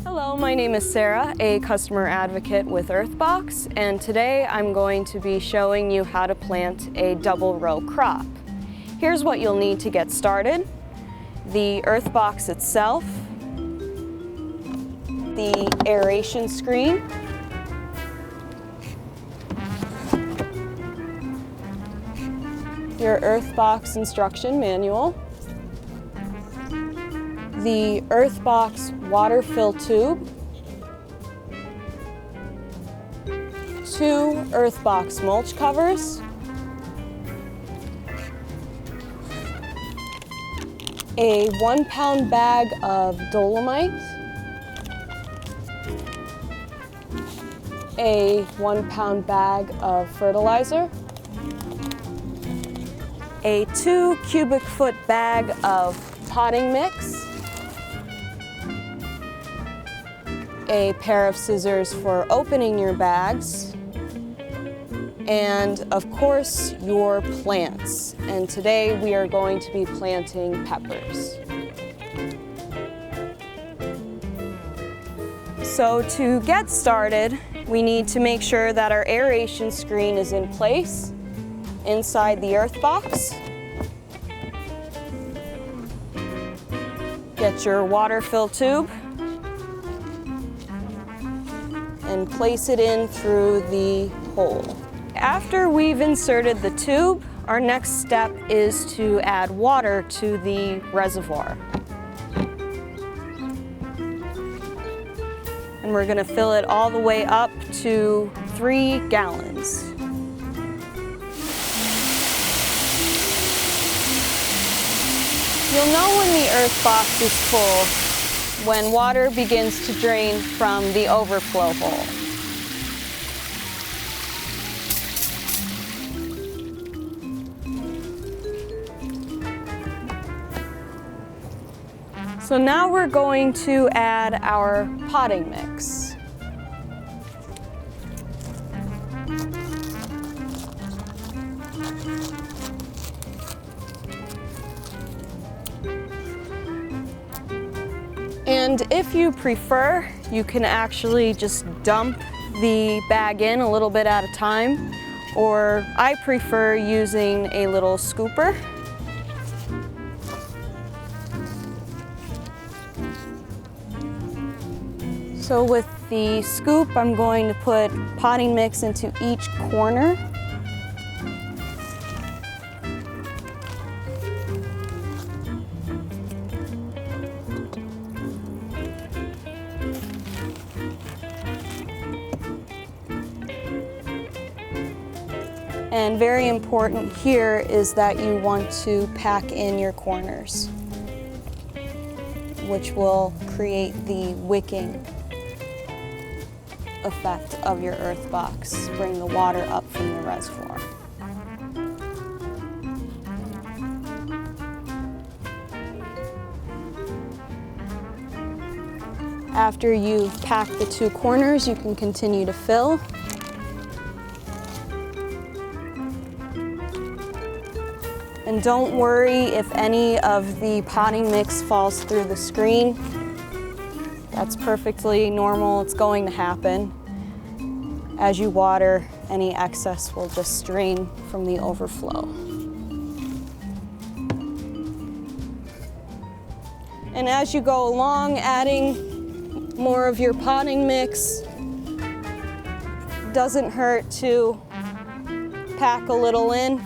Hello, my name is Sarah, a customer advocate with EarthBox, and today I'm going to be showing you how to plant a double row crop. Here's what you'll need to get started: the EarthBox itself, the aeration screen, your EarthBox instruction manual, the EarthBox water fill tube, 2 EarthBox mulch covers, a 1-pound bag of dolomite, a 1-pound bag of fertilizer, a 2 cubic foot bag of potting mix, a pair of scissors for opening your bags, and of course your plants. And today we are going to be planting peppers. So to get started, we need to make sure that our aeration screen is in place inside the EarthBox. Get your water fill tube and place it in through the hole. After we've inserted the tube, our next step is to add water to the reservoir. And we're going to fill it all the way up to 3 gallons. You'll know when the EarthBox is full when water begins to drain from the overflow hole. So now we're going to add our potting mix. And if you prefer, you can actually just dump the bag in a little bit at a time, or I prefer using a little scooper. So with the scoop, I'm going to put potting mix into each corner. And very important here is that you want to pack in your corners, which will create the wicking effect of your EarthBox, bring the water up from the reservoir. After you've packed the 2 corners, you can continue to fill. And don't worry if any of the potting mix falls through the screen. That's perfectly normal. It's going to happen. As you water, any excess will just drain from the overflow. And as you go along, adding more of your potting mix, doesn't hurt to pack a little in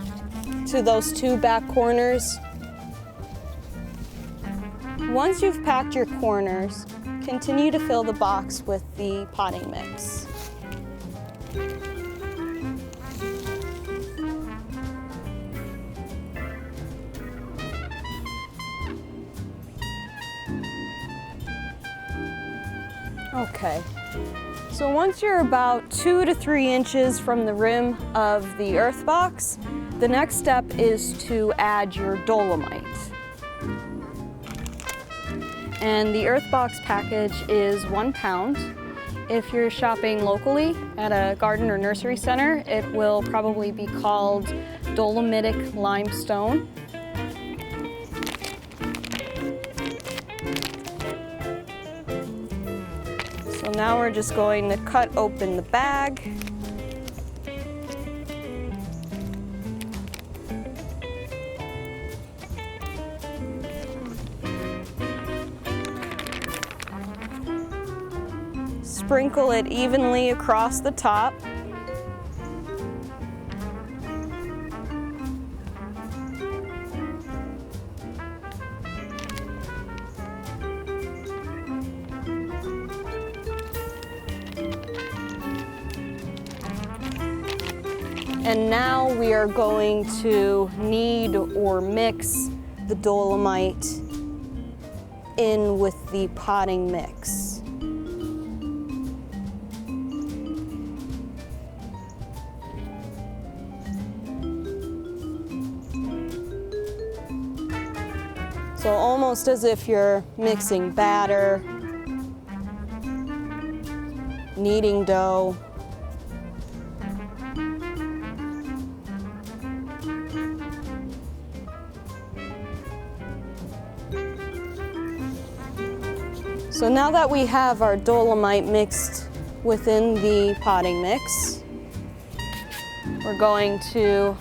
to those 2 back corners. Once you've packed your corners, continue to fill the box with the potting mix. Okay, so once you're about 2 to 3 inches from the rim of the EarthBox, the next step is to add your dolomite. And the EarthBox package is 1 pound. If you're shopping locally at a garden or nursery center, it will probably be called dolomitic limestone. now we're just going to cut open the bag. Sprinkle it evenly across the top. And now we are going to knead or mix the dolomite in with the potting mix. So almost as if you're mixing batter, kneading dough. So now that we have our dolomite mixed within the potting mix, we're going to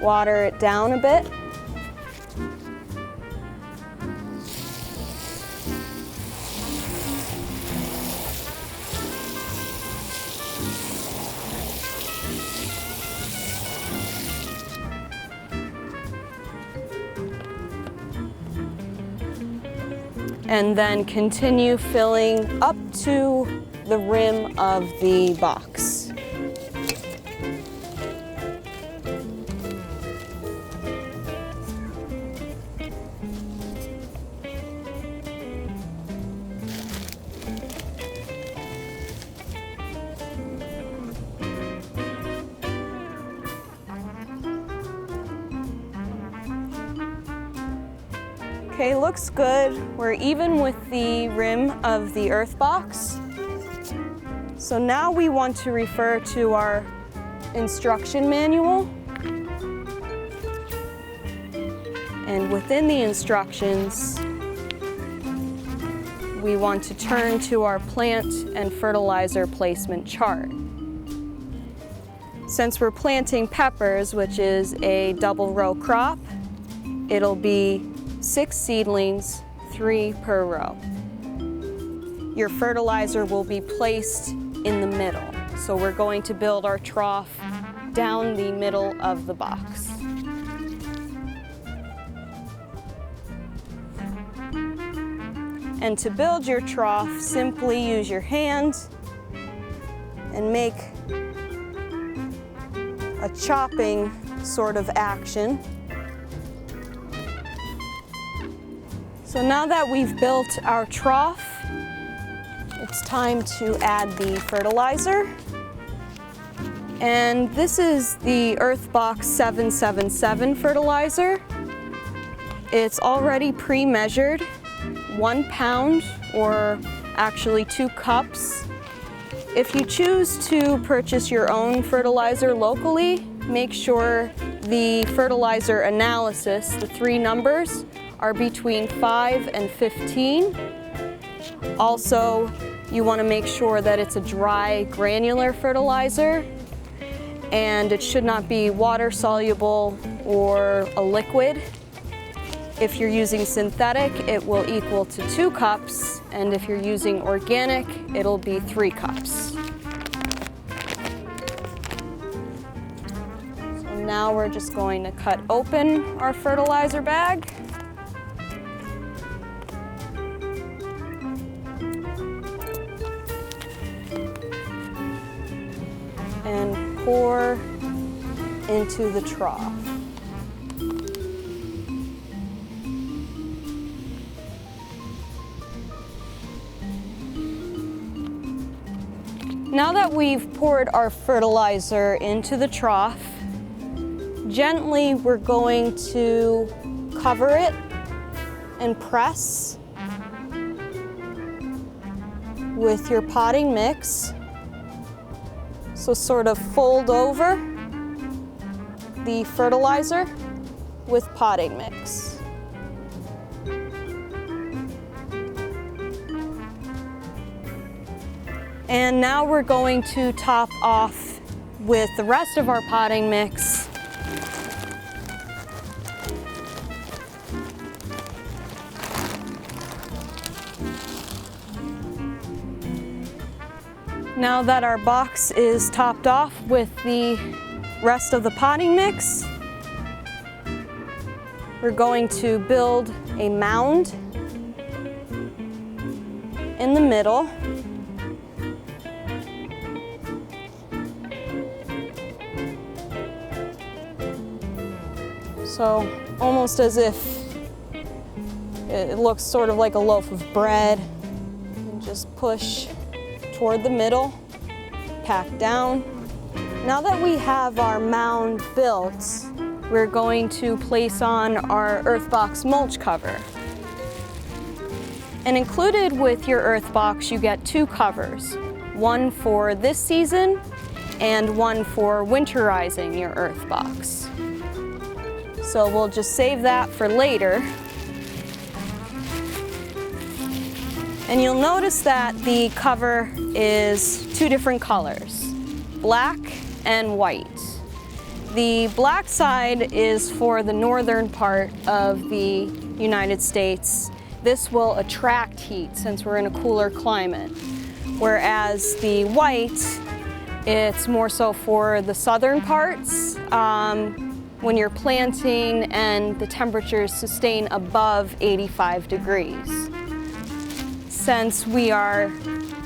water it down a bit. And then continue filling up to the rim of the box. Okay, looks good. We're even with the rim of the EarthBox. So now we want to refer to our instruction manual. And within the instructions, we want to turn to our plant and fertilizer placement chart. Since we're planting peppers, which is a double row crop, it'll be 6 seedlings, 3 per row. Your fertilizer will be placed in the middle. So we're going to build our trough down the middle of the box. And to build your trough, simply use your hand and make a chopping sort of action. So now that we've built our trough, it's time to add the fertilizer. And this is the EarthBox 777 fertilizer. It's already pre-measured, 1 pound or actually 2 cups. If you choose to purchase your own fertilizer locally, make sure the fertilizer analysis, the 3 numbers, are between 5 and 15. Also, you want to make sure that it's a dry, granular fertilizer, and it should not be water soluble or a liquid. If you're using synthetic, it will equal to 2 cups, and if you're using organic, it'll be 3 cups. So now we're just going to cut open our fertilizer bag. And pour into the trough. Now that we've poured our fertilizer into the trough, gently we're going to cover it and press with your potting mix. So sort of fold over the fertilizer with potting mix. And now we're going to top off with the rest of our potting mix. Now that our box is topped off with the rest of the potting mix, we're going to build a mound in the middle. So almost as if it looks sort of like a loaf of bread. And just push toward the middle, pack down. Now that we have our mound built, we're going to place on our EarthBox mulch cover. And included with your EarthBox, you get two covers, one for this season and one for winterizing your EarthBox. So we'll just save that for later. And you'll notice that the cover is two different colors, black and white. The black side is for the northern part of the United States. This will attract heat since we're in a cooler climate. Whereas the white, it's more so for the southern parts. When you're planting and the temperatures sustain above 85 degrees. Since we are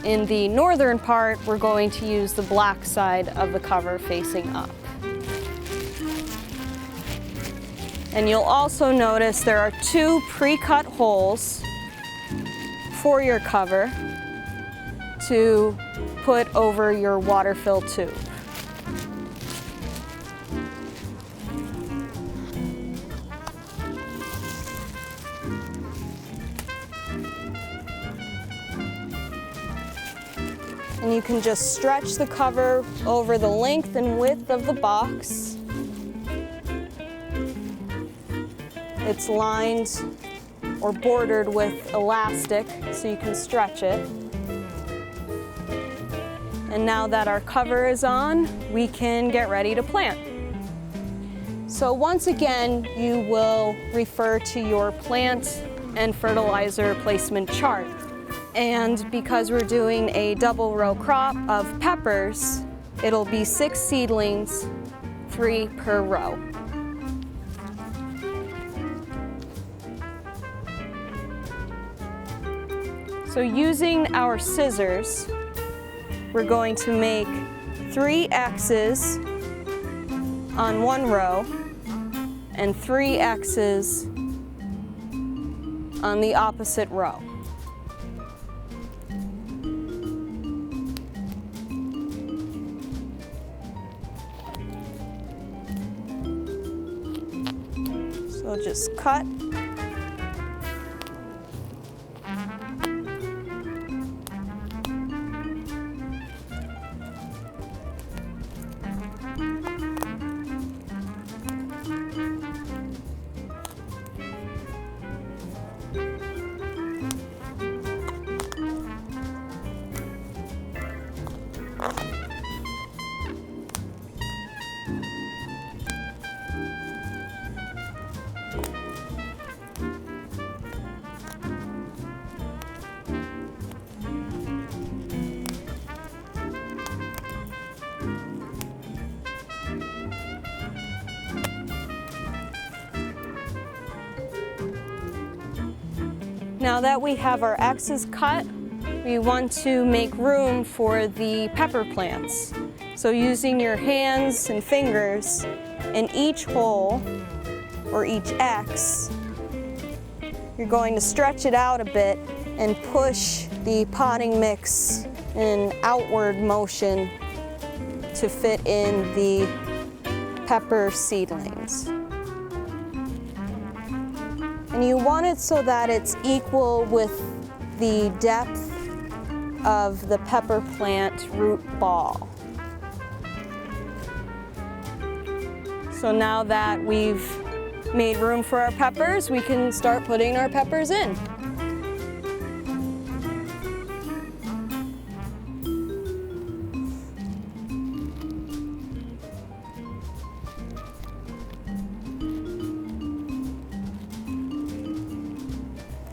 in the northern part, we're going to use the black side of the cover facing up. And you'll also notice there are two pre-cut holes for your cover to put over your water-filled tube. And you can just stretch the cover over the length and width of the box. It's lined or bordered with elastic so you can stretch it. And now that our cover is on, we can get ready to plant. So once again, you will refer to your plant and fertilizer placement chart. And because we're doing a double row crop of peppers, it'll be 6 seedlings, 3 per row. So using our scissors, we're going to make 3 X's on one row and 3 X's on the opposite row. So just cut. Now that we have our X's cut, we want to make room for the pepper plants. So using your hands and fingers in each hole or each X, you're going to stretch it out a bit and push the potting mix in outward motion to fit in the pepper seedlings. And you want it so that it's equal with the depth of the pepper plant root ball. So now that we've made room for our peppers, we can start putting our peppers in.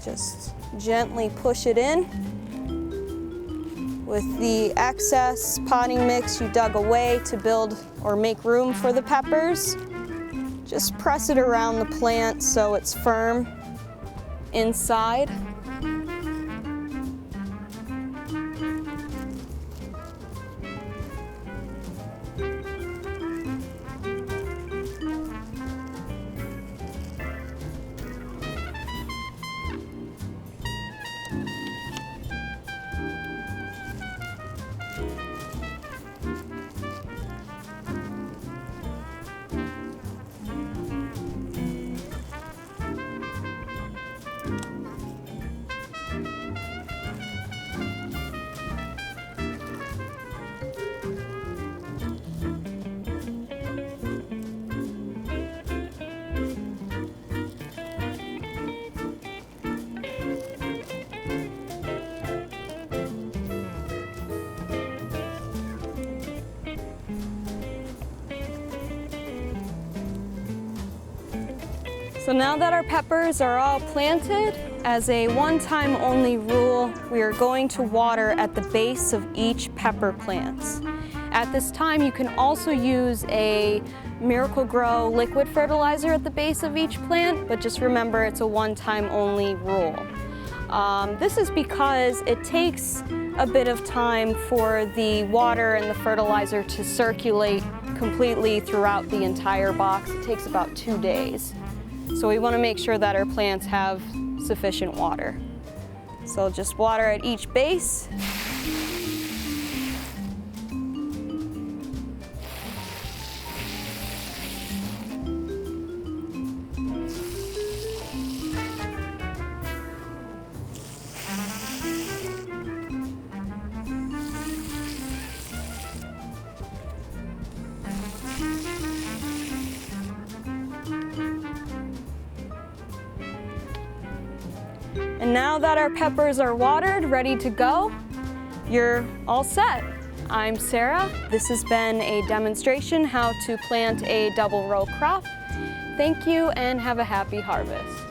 Just gently push it in. With the excess potting mix you dug away to build or make room for the peppers, just press it around the plant so it's firm inside. So now that our peppers are all planted, as a one-time only rule, we are going to water at the base of each pepper plant. At this time, you can also use a Miracle-Gro liquid fertilizer at the base of each plant, but just remember it's a one-time only rule. This is because it takes a bit of time for the water and the fertilizer to circulate completely throughout the entire box. It takes about 2 days. So we want to make sure that our plants have sufficient water. So just water at each base. And now that our peppers are watered, ready to go, you're all set. I'm Sarah. This has been a demonstration how to plant a double row crop. Thank you and have a happy harvest.